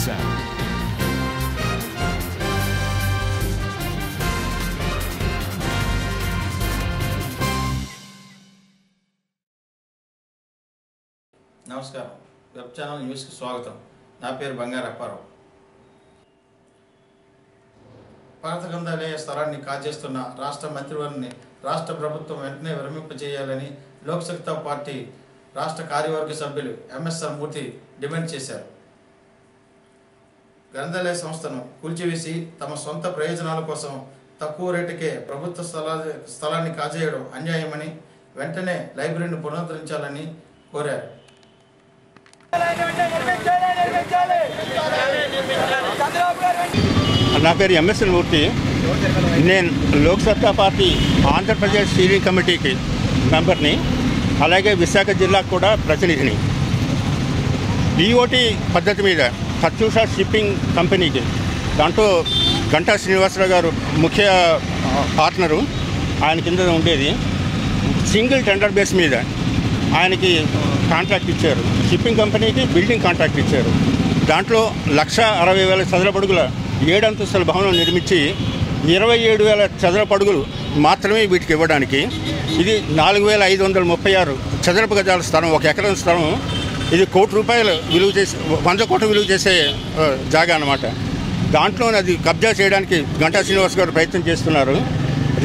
sound. నమస్కారం web channel న్యూస్కి స్వాగతం. నా పేరు బంగారు అప్పారావు. పాత గ్రంథాలయ స్థలాన్ని కాజేస్తున్న రాష్ట్ర మంత్రివర్గని రాష్ట్ర ప్రభుత్వం వెంటనే విరమింపజేయాలని లోక్సత్తా పార్టీ రాష్ట్ర కార్యవర్గ సభ్యులు ఎంఎస్ఆర్ మూర్తి డిమాండ్ చేశారు. గ్రంథాలయ సంస్థను కూల్చివేసి తమ సొంత ప్రయోజనాల కోసం తక్కువ రేటుకే ప్రభుత్వ స్థలాన్ని కాజేయడం అన్యాయమని, వెంటనే లైబ్రరీని పునరుద్ధరించాలని కోరారు. నా పేరు ఎంఎస్ఎల్ మూర్తి. నేను లోక్సత్తా పార్టీ ఆంధ్రప్రదేశ్ స్టీరింగ్ కమిటీకి మెంబర్ని, అలాగే విశాఖ జిల్లాకు కూడా ప్రతినిధిని. ఈఓటీ పద్ధతి మీద కత్యూషా షిప్పింగ్ కంపెనీకి, దాంట్లో గంటా శ్రీనివాసరావు గారు ముఖ్య పార్ట్నరు, ఆయన కింద ఉండేది. సింగిల్ టెండర్ బేస్ మీద ఆయనకి కాంట్రాక్ట్ ఇచ్చారు. షిప్పింగ్ కంపెనీకి బిల్డింగ్ కాంట్రాక్ట్ ఇచ్చారు. దాంట్లో 1,60,000 చదరపు అడుగుల 7 అంతస్తుల భవనం నిర్మించి 27,000 చదరపు అడుగులు మాత్రమే వీటికి ఇవ్వడానికి. ఇది 4,536 చదరపు గజాల స్థలం, 1 ఎకరం స్థలం. ఇది ₹1,00,00,000 విలువ చేసే, 100 కోట్ల విలువ చేసే జాగా అన్నమాట. దాంట్లో అది కబ్జా చేయడానికి గంటా శ్రీనివాస్ గారు ప్రయత్నం చేస్తున్నారు.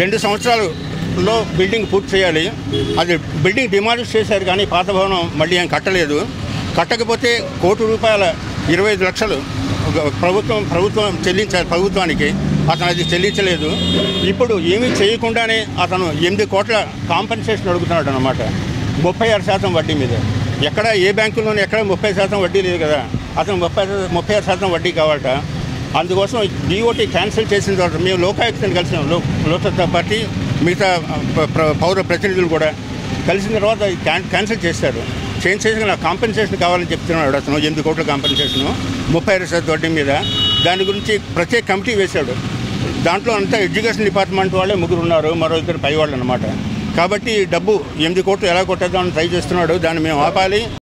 2 సంవత్సరాలలో బిల్డింగ్ పూర్తి చేయాలి. అది బిల్డింగ్ డిమాలిష్ చేశారు, కానీ పాత భవనం మళ్ళీ ఏం కట్టలేదు. కట్టకపోతే ₹1,25,00,000 ప్రభుత్వం చెల్లించాలి ప్రభుత్వానికి. అతను అది చెల్లించలేదు. ఇప్పుడు ఏమీ చేయకుండానే అతను 8 కోట్ల కాంపెన్సేషన్ అడుగుతున్నాడు అన్నమాట, 36% వడ్డీ మీద. ఎక్కడ ఏ బ్యాంకుల్లోనే ఎక్కడ 30% వడ్డీ లేదు కదా, అతను 36% వడ్డీ కావాలట. అందుకోసం డిఓటీ క్యాన్సిల్ చేసిన తర్వాత మేము లోకాయుక్తని కలిసినాం, లోక్సత్తా పార్టీ మిగతా పౌర ప్రతినిధులు కూడా కలిసిన తర్వాత క్యాన్సిల్ చేశారు. చేసి నాకు కాంపెన్సేషన్ కావాలని చెప్తున్నాడు అతను, 8 కోట్ల కాంపెన్సేషను 36% వడ్డీ మీద. దాని గురించి ప్రత్యేక కమిటీ వేశాడు. దాంట్లో అంతా ఎడ్యుకేషన్ డిపార్ట్మెంట్ వాళ్ళే 3 ఉన్నారు, మరో 2 పై వాళ్ళు అన్నమాట. కాబట్టి డబ్బు 8 కోట్లు ఎలా కొట్టేద్దామని ట్రై చేస్తున్నాడు. దాన్ని మేము ఆపాలి.